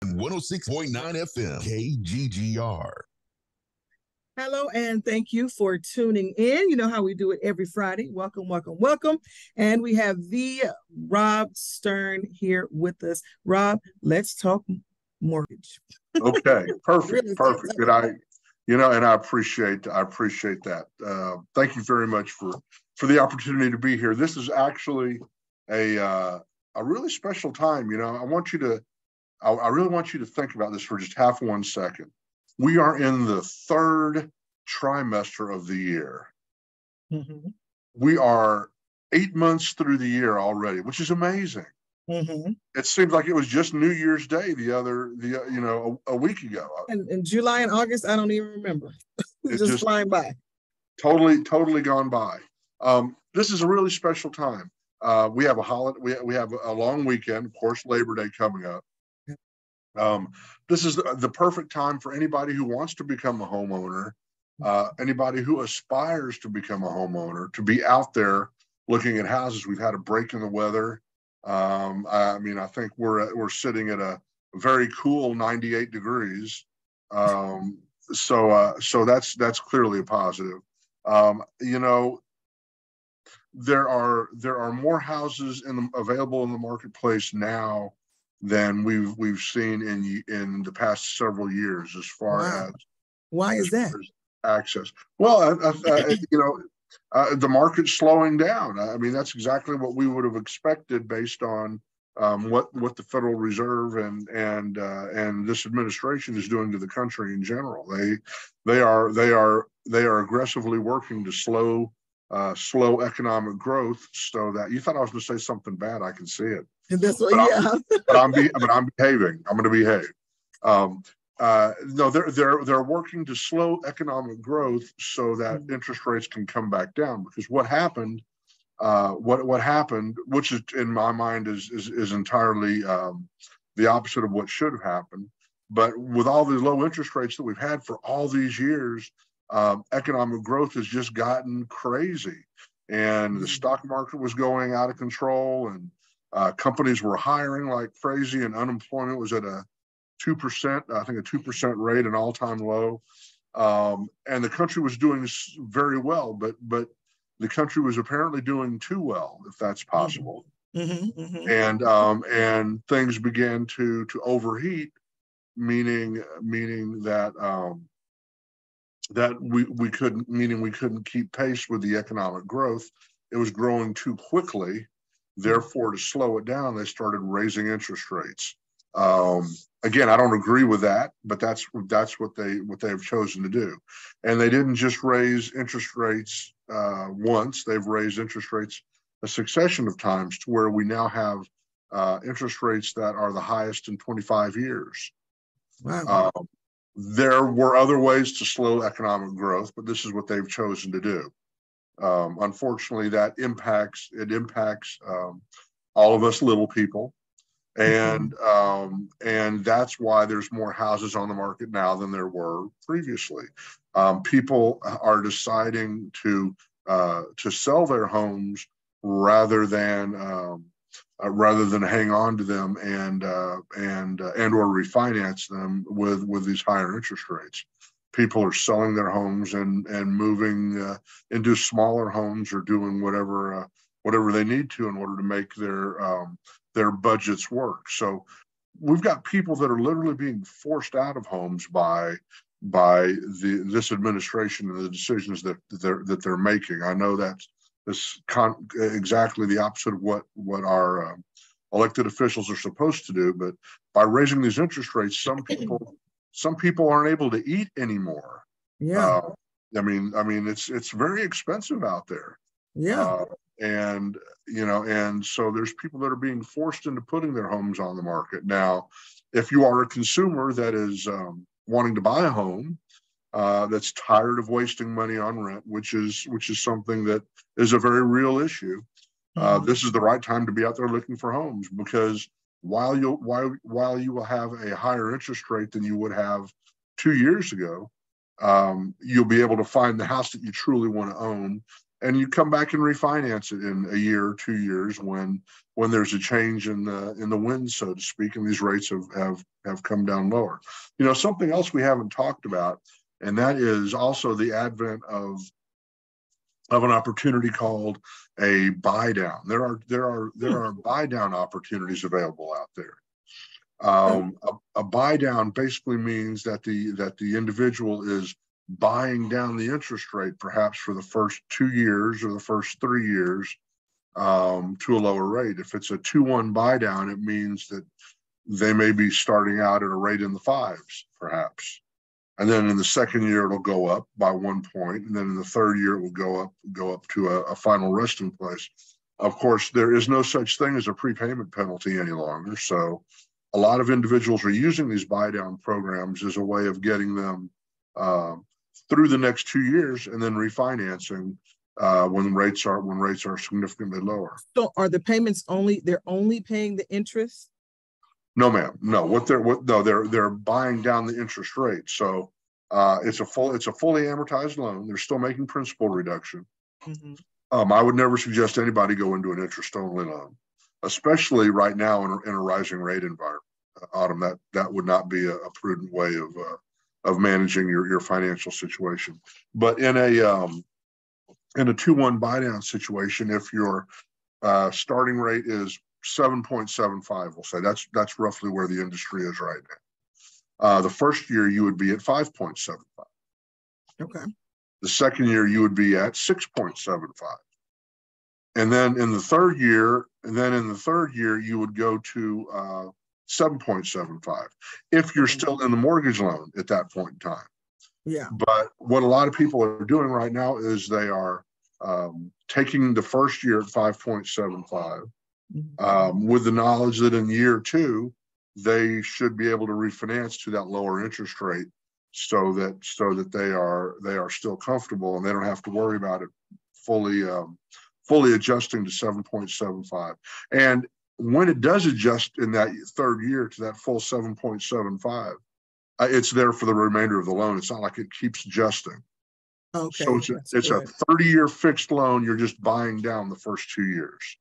106.9 FM, KGGR. Hello, and thank you for tuning in. You know how we do it every Friday. Welcome, welcome, welcome. And we have the Rob Stern here with us. Rob, let's talk mortgage. Okay, perfect, Really, perfect. And and I appreciate that. Thank you very much for the opportunity to be here. This is actually a really special time. I really want you to think about this for just half 1 second. We are in the third trimester of the year. Mm-hmm. We are 8 months through the year already, which is amazing. Mm-hmm. It seems like it was just New Year's Day a week ago. And in July and August, I don't even remember. It's just flying by. Totally gone by. This is a really special time. We have a holiday. We have a long weekend, of course, Labor Day coming up. This is the perfect time for anybody who wants to become a homeowner, anybody who aspires to become a homeowner, to be out there looking at houses. We've had a break in the weather. I think we're sitting at a very cool 98 degrees. So that's clearly a positive. There are more houses available in the marketplace now than we've seen in the past several years, as far as why is that access. Well, the market's slowing down. I mean, that's exactly what we would have expected based on what the Federal Reserve and this administration is doing to the country in general. They are aggressively working to slow economic growth, so that you thought I was going to say something bad. I can see it. And that's what, I'm behaving. I'm going to behave. No, they're working to slow economic growth so that interest rates can come back down. Because what happened, which is in my mind is entirely the opposite of what should have happened. But with all the low interest rates that we've had for all these years, economic growth has just gotten crazy, and the stock market was going out of control, and companies were hiring like crazy, and unemployment was at a 2%, I think a 2% rate, an all-time low. And the country was doing very well, but the country was apparently doing too well, if that's possible. Mm-hmm, mm-hmm. And things began to overheat, meaning that we couldn't keep pace with the economic growth. It was growing too quickly. Therefore, to slow it down, they started raising interest rates. Again, I don't agree with that, but that's what they've chosen to do. And they didn't just raise interest rates once; they've raised interest rates a succession of times, to where we now have interest rates that are the highest in 25 years. Wow. There were other ways to slow economic growth, but this is what they've chosen to do. Unfortunately, that impacts all of us little people, and that's why there's more houses on the market now than there were previously. People are deciding to sell their homes rather than hang on to them and or refinance them with these higher interest rates. People are selling their homes and moving into smaller homes, or doing whatever they need to in order to make their budgets work. So we've got people that are literally being forced out of homes by this administration and the decisions that they're making. I know that's exactly the opposite of what our elected officials are supposed to do. But by raising these interest rates, some people aren't able to eat anymore. Yeah. It's very expensive out there. Yeah. And so there's people that are being forced into putting their homes on the market. Now, if you are a consumer that is wanting to buy a home, that's tired of wasting money on rent, which is something that is a very real issue, this is the right time to be out there looking for homes, because while you will have a higher interest rate than you would have 2 years ago, you'll be able to find the house that you truly want to own, and you come back and refinance it in a year or 2 years when there's a change in the wind, so to speak, and these rates have come down lower. You know, something else we haven't talked about, and that is also the advent of an opportunity called a buy down. There are buy down opportunities available out there. A buy down basically means that the individual is buying down the interest rate, perhaps for the first 2 years or the first 3 years, to a lower rate. If it's a 2-1 buy down, it means that they may be starting out at a rate in the 5s, perhaps. And then in the second year, it'll go up by 1 point. And then in the third year, it will go up to a final resting place. Of course, there is no such thing as a prepayment penalty any longer. So a lot of individuals are using these buy down programs as a way of getting them through the next 2 years and then refinancing when rates are significantly lower. So are the payments they're only paying the interest? No, ma'am. No, they're buying down the interest rate. So it's a fully amortized loan. They're still making principal reduction. Mm-hmm. I would never suggest anybody go into an interest only loan, especially right now in a rising rate environment. Autumn, that would not be a prudent way of managing your financial situation. But in a 2-1 buy down situation, if your starting rate is 7.75, we'll say that's roughly where the industry is right now. The first year you would be at 5.75. Okay. The second year you would be at 6.75. And then in the third year, you would go to 7.75 if you're still in the mortgage loan at that point in time. Yeah. But what a lot of people are doing right now is they are taking the first year at 5.75 with the knowledge that in year 2 they should be able to refinance to that lower interest rate, so that they are still comfortable and they don't have to worry about it fully adjusting to 7.75. And when it does adjust in that third year to that full 7.75, it's there for the remainder of the loan. It's not like it keeps adjusting. Okay. So it's a 30-year fixed loan. You're just buying down the first 2 years.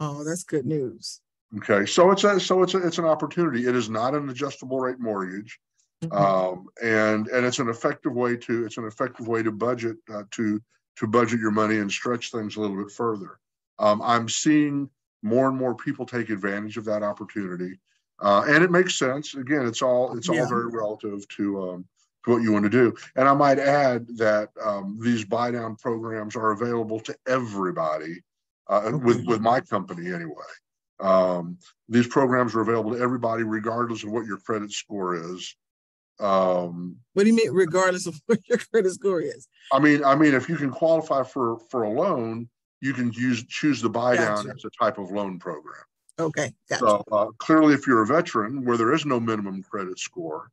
Oh, that's good news. Okay, so it's an opportunity. It is not an adjustable rate mortgage, and it's an effective way to budget to budget your money and stretch things a little bit further. I'm seeing more and more people take advantage of that opportunity, and it makes sense. Again, it's all very relative to what you want to do. And I might add that these buy down programs are available to everybody with my company anyway. These programs are available to everybody regardless of what your credit score is. What do you mean regardless of what your credit score is? I mean, if you can qualify for a loan, you can choose the buy down as a type of loan program. Okay, gotcha. So clearly, if you're a veteran where there is no minimum credit score,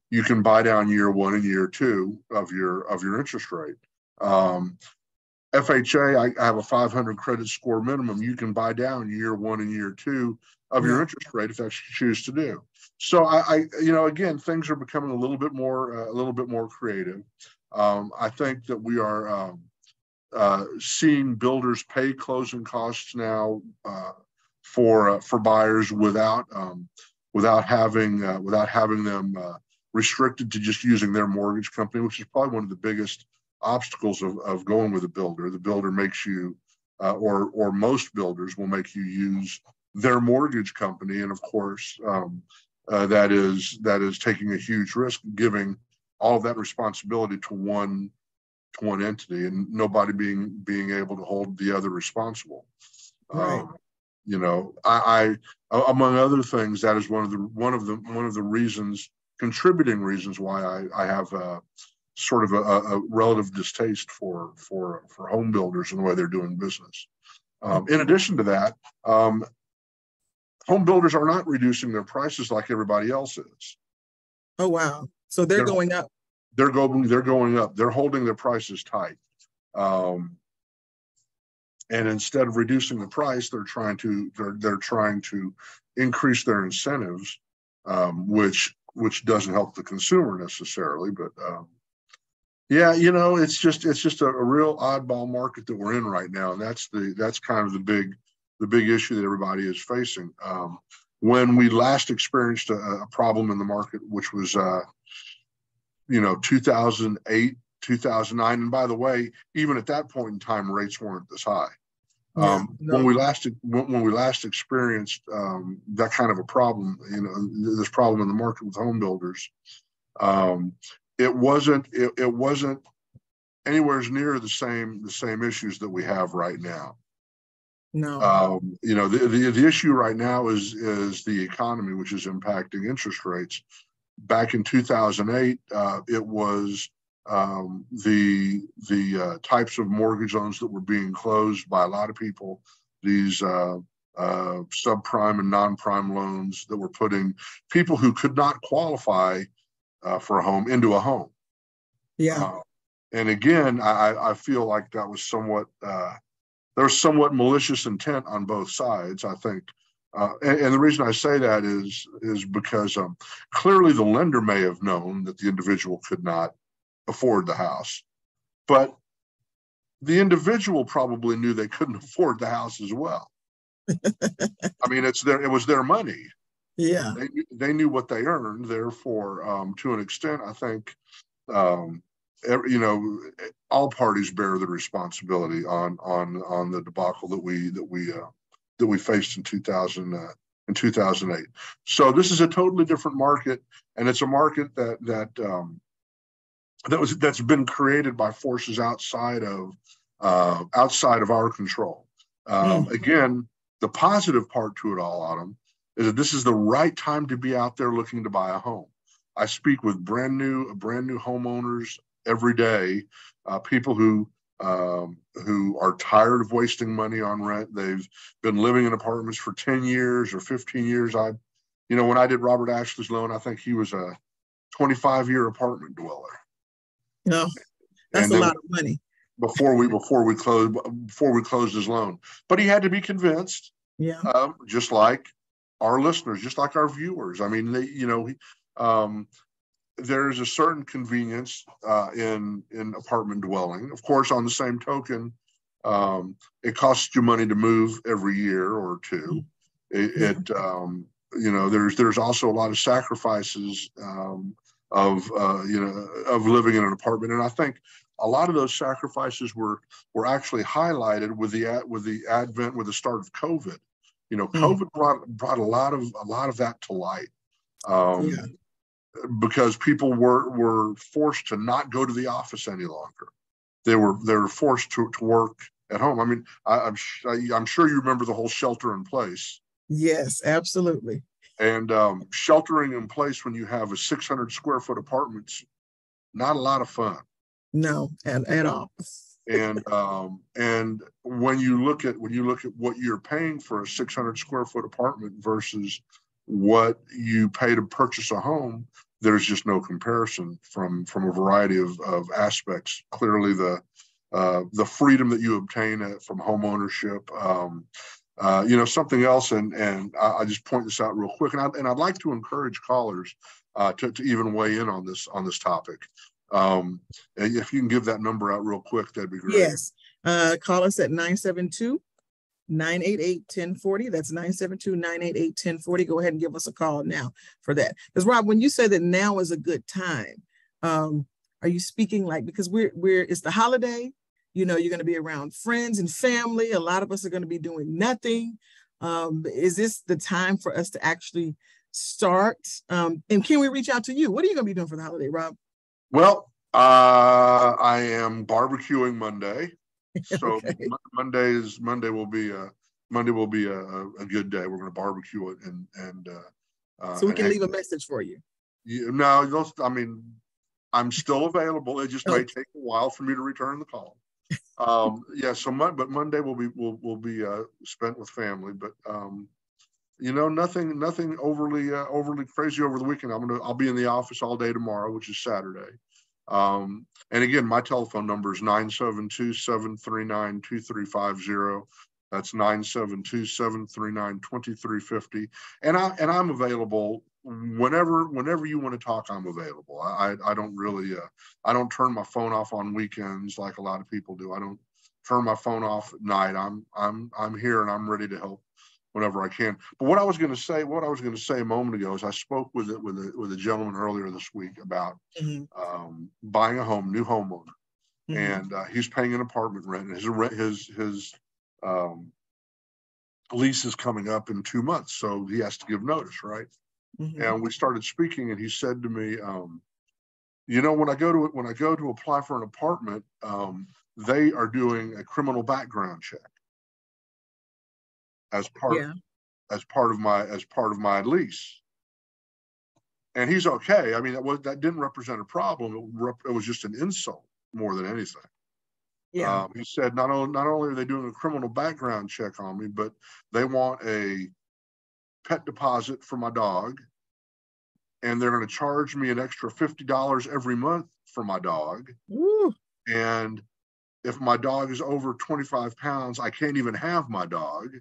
you can buy down year 1 and year 2 of your interest rate. FHA, I have a 500 credit score minimum. You can buy down year 1 and year 2 of your interest rate if that's what you choose to do. So again, things are becoming a little bit more creative. I think that we are seeing builders pay closing costs now for buyers without having them restricted to just using their mortgage company, which is probably one of the biggest obstacles of going with a builder. The builder makes you, or most builders will make you use their mortgage company, and of course, that is taking a huge risk, giving all of that responsibility to one entity, and nobody being able to hold the other responsible. Right. I among other things, that is one of the contributing reasons why I have sort of a relative distaste for home builders and the way they're doing business. In addition to that, home builders are not reducing their prices like everybody else is. Oh, wow. So they're going up. They're going up. They're holding their prices tight. And instead of reducing the price, they're trying to increase their incentives, which doesn't help the consumer necessarily, but Yeah, it's just a real oddball market that we're in right now, and that's kind of the big issue that everybody is facing. When we last experienced a problem in the market, which was 2008, 2009, and by the way, even at that point in time, rates weren't this high. Yeah, no. When we last experienced that kind of a problem, this problem in the market with home builders, it wasn't anywhere near the same issues that we have right now. No. The issue right now is the economy, which is impacting interest rates. Back in 2008, it was the types of mortgage loans that were being closed by a lot of people, these subprime and non-prime loans that were putting people who could not qualify for a home into a home. Yeah. And again, I feel like that was there's somewhat malicious intent on both sides, I think. And the reason I say that is because clearly the lender may have known that the individual could not afford the house, but the individual probably knew they couldn't afford the house as well. I mean, it was their money. Yeah. They knew what they earned. Therefore, to an extent, I think, all parties bear the responsibility on the debacle that we faced in 2008. So this is a totally different market, and it's a market that's been created by forces outside of our control. Again, the positive part to it all, Autumn, is that this is the right time to be out there looking to buy a home. I speak with brand new homeowners every day, people who are tired of wasting money on rent. They've been living in apartments for 10 years or 15 years. When I did Robert Ashley's loan, I think he was a 25-year apartment dweller. No, that's a lot of money. Before we closed his loan, but he had to be convinced. Yeah. Just like our listeners, just like our viewers. I mean, there's a certain convenience in apartment dwelling. Of course, on the same token, it costs you money to move every year or two. There's also a lot of sacrifices of living in an apartment, and I think a lot of those sacrifices were actually highlighted with the start of COVID. COVID brought a lot of that to light. Because people were forced to not go to the office any longer. They were forced to work at home. I mean, I'm sure you remember the whole shelter in place. Yes, absolutely. And sheltering in place when you have a 600 square foot apartment's not a lot of fun. No, at all. And when you look at what you're paying for a 600 square foot apartment versus what you pay to purchase a home, there's just no comparison from a variety of aspects. Clearly, the freedom that you obtain from home ownership, something else, and I just point this out real quick, and I'd like to encourage callers to even weigh in on this topic. If you can give that number out real quick, that'd be great. Yes, call us at 972-988-1040. That's 972-988-1040. Go ahead and give us a call now for that. Because Rob, when you say that now is a good time, are you speaking because it's the holiday? You're going to be around friends and family. A lot of us are going to be doing nothing. Is this the time for us to actually start? And can we reach out to you? What are you going to be doing for the holiday, Rob? Well, I am barbecuing Monday. So okay. Monday will be a good day. We're going to barbecue it and so we can leave a message for you. No, I'm still available. It just may take a while for me to return the call. But Monday will be spent with family. But nothing overly crazy over the weekend. I'll be in the office all day tomorrow, which is Saturday. And again, my telephone number is 972-739-2350. That's 972-739-2350. And I'm available whenever you want to talk, I'm available. I don't really, I don't turn my phone off on weekends like a lot of people do. I don't turn my phone off at night. I'm here and I'm ready to help whenever I can. But what I was going to say a moment ago is I spoke with a gentleman earlier this week about buying a home, new homeowner, and he's paying an apartment rent. His lease is coming up in 2 months, so he has to give notice, right? And we started speaking, and he said to me, when I go to apply for an apartment, they are doing a criminal background check as part of my lease. And he's okay. I mean, that didn't represent a problem. It was just an insult more than anything. Yeah. He said not only are they doing a criminal background check on me, but they want a pet deposit for my dog, and they're going to charge me an extra $50 every month for my dog. Ooh. And if my dog is over 25 pounds, I can't even have my dog.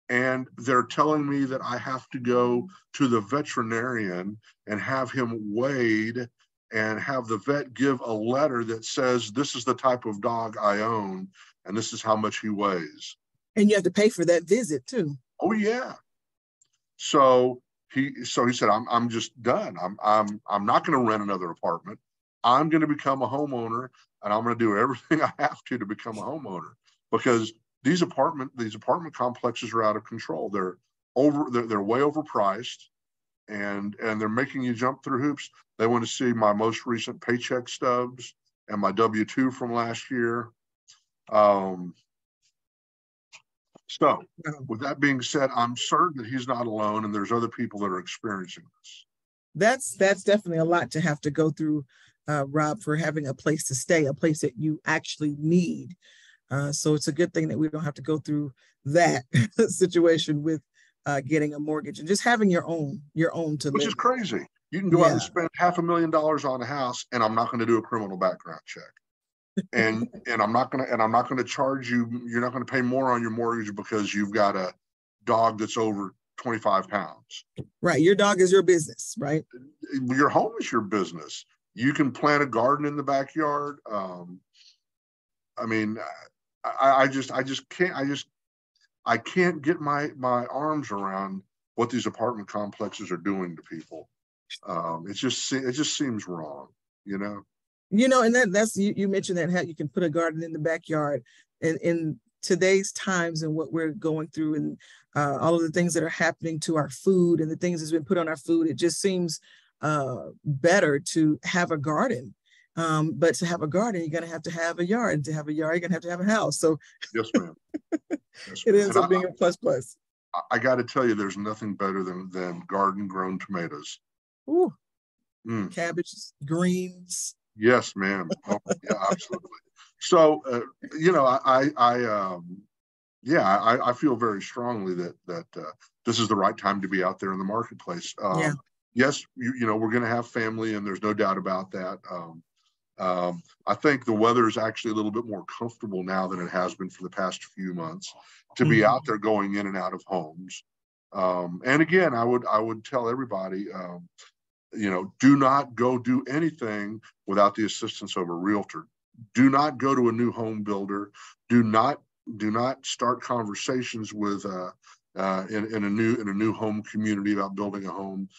And they're telling me that I have to go to the veterinarian and have him weighed and have the vet give a letter that says, this is the type of dog I own and this is how much he weighs. And you have to pay for that visit too. Oh yeah. So he said, I'm just done. I'm not going to rent another apartment. I'm going to become a homeowner, and I'm going to do everything I have to become a homeowner, because these apartment complexes are out of control. They're way overpriced, and they're making you jump through hoops. They want to see my most recent paycheck stubs and my W-2 from last year. So with that being said, I'm certain that he's not alone, and there's other people that are experiencing this. That's definitely a lot to have to go through, Rob, for having a place to stay, a place that you actually need. So it's a good thing that we don't have to go through that situation with getting a mortgage and just having your own to live. Which is crazy. You can go out and spend $500,000 on a house, and I'm not going to do a criminal background check. And I'm not going to charge you. You're not going to pay more on your mortgage because you've got a dog that's over 25 pounds. Right. Your dog is your business, right? Your home is your business. You can plant a garden in the backyard. I mean, I can't get my arms around what these apartment complexes are doing to people. It just seems wrong, you know. And that's you mentioned that how you can put a garden in the backyard, and in today's times and what we're going through, and all of the things that are happening to our food and the things that's been put on our food, it just seems better to have a garden. But to have a garden, you're going to have a yard, and to have a yard, you're going to have a house. So yes, ma'am. It ends up being a plus. I got to tell you, there's nothing better than garden grown tomatoes. Ooh. Cabbage, greens. Yes, ma'am. Oh, yeah, absolutely. So, I feel very strongly that this is the right time to be out there in the marketplace. Yes, we're going to have family, and there's no doubt about that. I think the weather is actually a little bit more comfortable now than it has been for the past few months to be out there going in and out of homes. And again, I would tell everybody, do not go do anything without the assistance of a realtor. Do not go to a new home builder. Do not start conversations with in a new home community about building a home.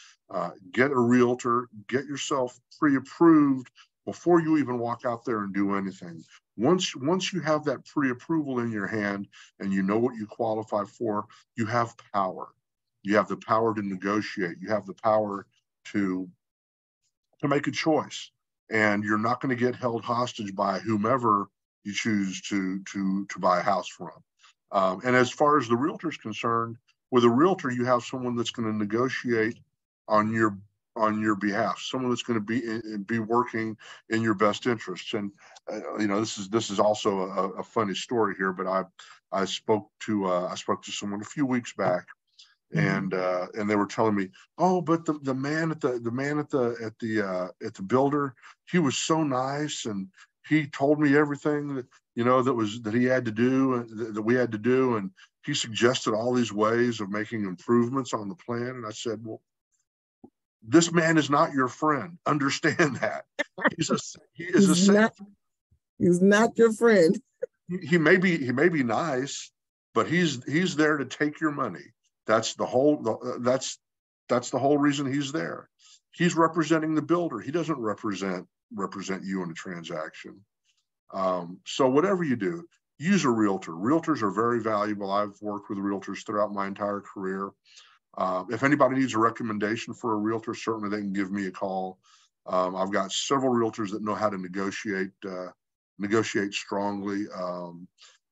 Get a realtor. Get yourself pre-approved before you even walk out there and do anything. Once you have that pre-approval in your hand and you know what you qualify for, you have power. You have the power to negotiate. You have the power to make a choice, and you're not going to get held hostage by whomever you choose to buy a house from. And as far as the realtor is concerned, with a realtor, you have someone that's going to negotiate on your behalf, someone that's going to be working in your best interests. And this is also a funny story here, but I spoke to someone a few weeks back, and they were telling me, oh, but the man at the builder, he was so nice, and he told me everything that he had to do, that we had to do, and he suggested all these ways of making improvements on the plan. And I said, well, This man is not your friend. Understand that. He is he's not your friend. He may be nice, but he's there to take your money. That's the whole reason he's there. He's representing the builder. He doesn't represent you in a transaction. So whatever you do, use a realtor. Realtors are very valuable. I've worked with realtors throughout my entire career. If anybody needs a recommendation for a realtor, certainly they can give me a call. I've got several realtors that know how to negotiate strongly.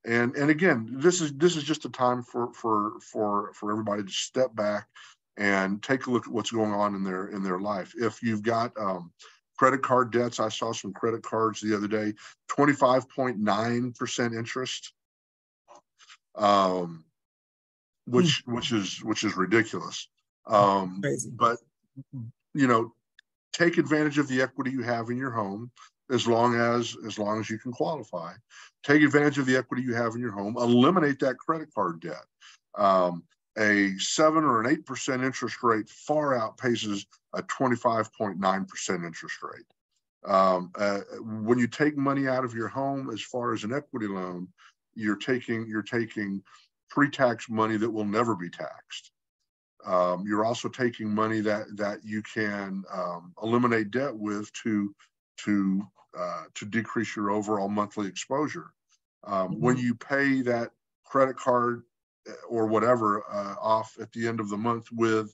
And again, this is just a time for everybody to step back and take a look at what's going on in their life. If you've got credit card debts, I saw some credit cards the other day, 25.9% interest, which is ridiculous. Crazy. But take advantage of the equity you have in your home as long as you can qualify. Take advantage of the equity you have in your home. Eliminate that credit card debt. A 7 or an 8% interest rate far outpaces a 25.9% interest rate. When you take money out of your home as far as an equity loan, you're taking pre-tax money that will never be taxed. You're also taking money that you can eliminate debt with to decrease your overall monthly exposure. When you pay that credit card or whatever off at the end of the month with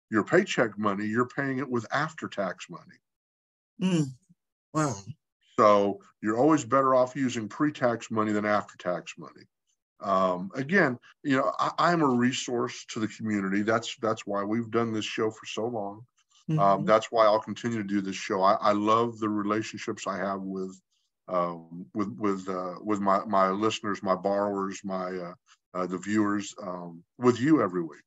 your paycheck money, you're paying it with after-tax money. Wow. So you're always better off using pre-tax money than after-tax money. Again, I'm a resource to the community. That's why we've done this show for so long. That's why I'll continue to do this show. I love the relationships I have with my listeners, my borrowers, the viewers, with you every week.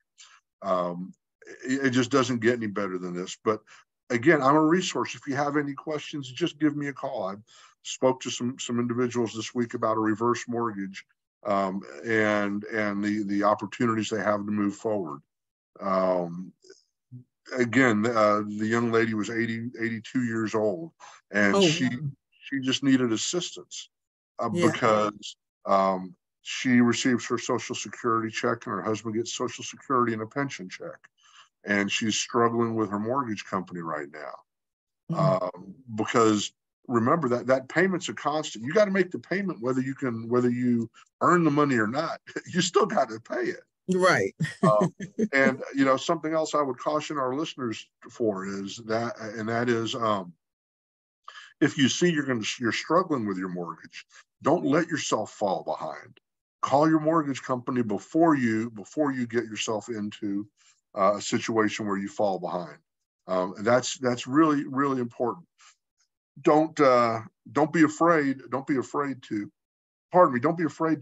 It just doesn't get any better than this. But again, I'm a resource. If you have any questions, just give me a call. I spoke to some individuals this week about a reverse mortgage, and the opportunities they have to move forward. Again, the young lady was 82 years old, and she just needed assistance because she receives her Social Security check, and her husband gets Social Security and a pension check, and she's struggling with her mortgage company right now. Because remember that payment's a constant. You got to make the payment whether you earn the money or not. You still got to pay it. Right. And something else I would caution our listeners for is that, if you see you're struggling with your mortgage, don't let yourself fall behind. Call your mortgage company before you get yourself into a situation where you fall behind. That's really, really important. Don't be afraid to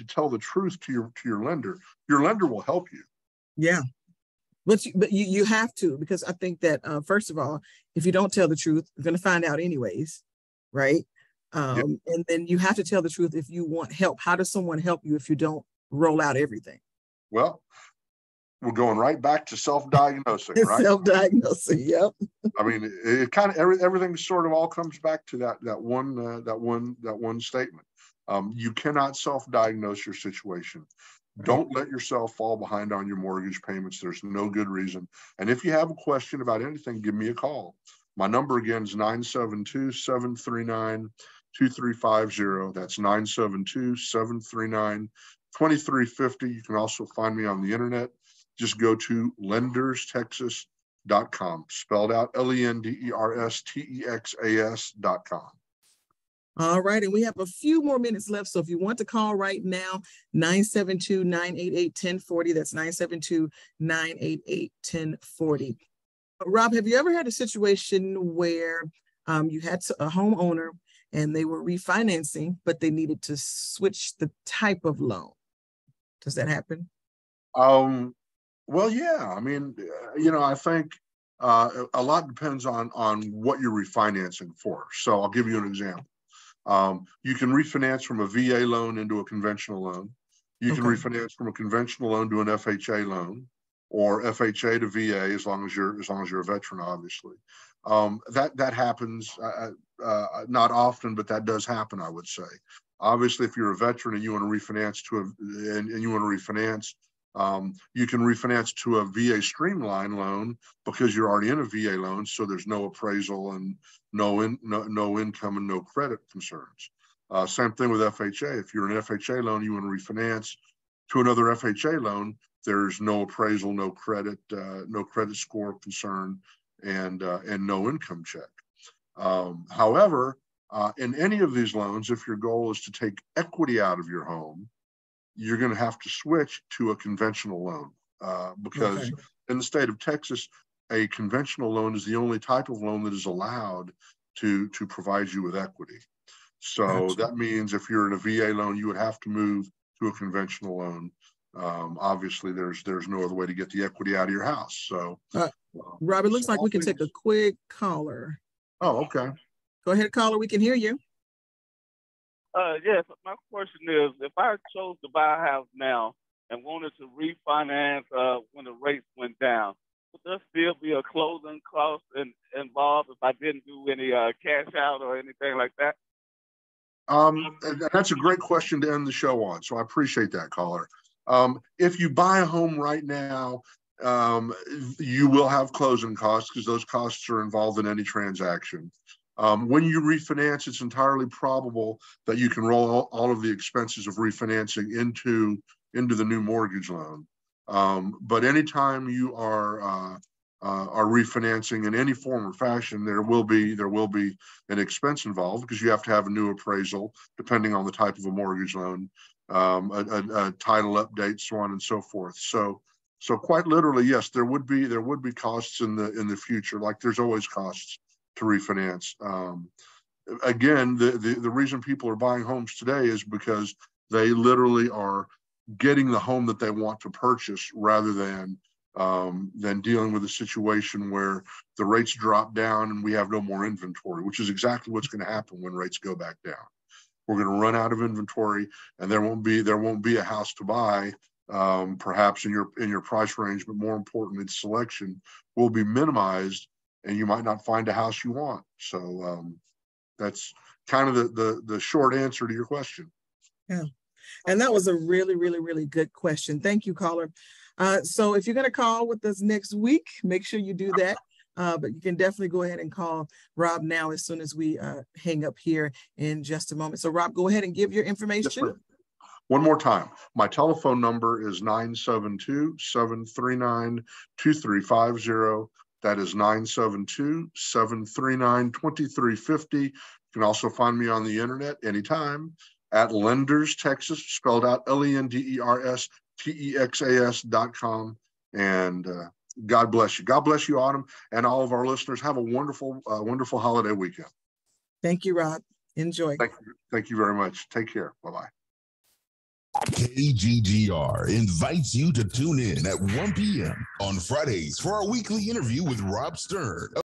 tell the truth to your lender. Your lender will help you. Yeah. But you have to, because I think that first of all, if you don't tell the truth, you're going to find out anyways, right? Yep. And then you have to tell the truth if you want help. How does someone help you if you don't roll out everything? Well, we're going right back to self-diagnosing, right? Self-diagnosing, yep. I mean, it kind of everything sort of all comes back to that one statement. You cannot self-diagnose your situation. Right. Don't let yourself fall behind on your mortgage payments. There's no good reason. And if you have a question about anything, give me a call. My number again is 972-739-2350. That's 972-739-2350. You can also find me on the internet. Just go to lenderstexas.com, spelled out LENDERSTEXAS.com. All right. And we have a few more minutes left. So if you want to call right now, 972-988-1040. That's 972-988-1040. Rob, have you ever had a situation where you had a homeowner and they were refinancing, but they needed to switch the type of loan? Does that happen? Well, yeah. I mean, I think a lot depends on what you're refinancing for. So I'll give you an example. You can refinance from a VA loan into a conventional loan. You can refinance from a conventional loan to an FHA loan, or FHA to VA, as long as you're a veteran, obviously. That happens not often, but that does happen, I would say. Obviously, if you're a veteran and you want to refinance you can refinance to a VA Streamline loan because you're already in a VA loan, so there's no appraisal and no income and no credit concerns. Same thing with FHA. If you're an FHA loan, you want to refinance to another FHA loan, there's no appraisal, no credit score concern, and no income check. However, in any of these loans, if your goal is to take equity out of your home, you're going to have to switch to a conventional loan because in the state of Texas, a conventional loan is the only type of loan that is allowed to provide you with equity. So that means if you're in a VA loan, you would have to move to a conventional loan. Obviously, there's no other way to get the equity out of your house. So, Rob, it looks like we can take a quick caller. Oh, okay. Go ahead, caller. We can hear you. Yes, my question is, if I chose to buy a house now and wanted to refinance when the rates went down, would there still be a closing cost involved if I didn't do any cash out or anything like that? That's a great question to end the show on, so I appreciate that, caller. If you buy a home right now, you will have closing costs because those costs are involved in any transaction. When you refinance, it's entirely probable that you can roll all of the expenses of refinancing into the new mortgage loan. But anytime you are refinancing in any form or fashion, there will be an expense involved because you have to have a new appraisal, depending on the type of a mortgage loan, a title update, so on and so forth. So quite literally, yes, there would be costs in the future, like there's always costs to refinance. Again, the reason people are buying homes today is because they literally are getting the home that they want to purchase rather than dealing with a situation where the rates drop down and we have no more inventory, which is exactly what's going to happen when rates go back down. We're going to run out of inventory, and there won't be a house to buy, perhaps in your price range, but more importantly, the selection will be minimized, and you might not find a house you want. So that's kind of the short answer to your question. Yeah. And that was a really, really, really good question. Thank you, caller. So if you're going to call with us next week, make sure you do that. But you can definitely go ahead and call Rob now as soon as we hang up here in just a moment. So Rob, go ahead and give your information. Yes, one more time. My telephone number is 972-739-2350. That is 972-739-2350. You can also find me on the internet anytime at Lenders Texas, spelled out LendersTexas.com. And God bless you. God bless you, Autumn, and all of our listeners. Have a wonderful holiday weekend. Thank you, Rob. Enjoy. Thank you very much. Take care. Bye-bye. KGGR invites you to tune in at 1 p.m. on Fridays for our weekly interview with Rob Stern.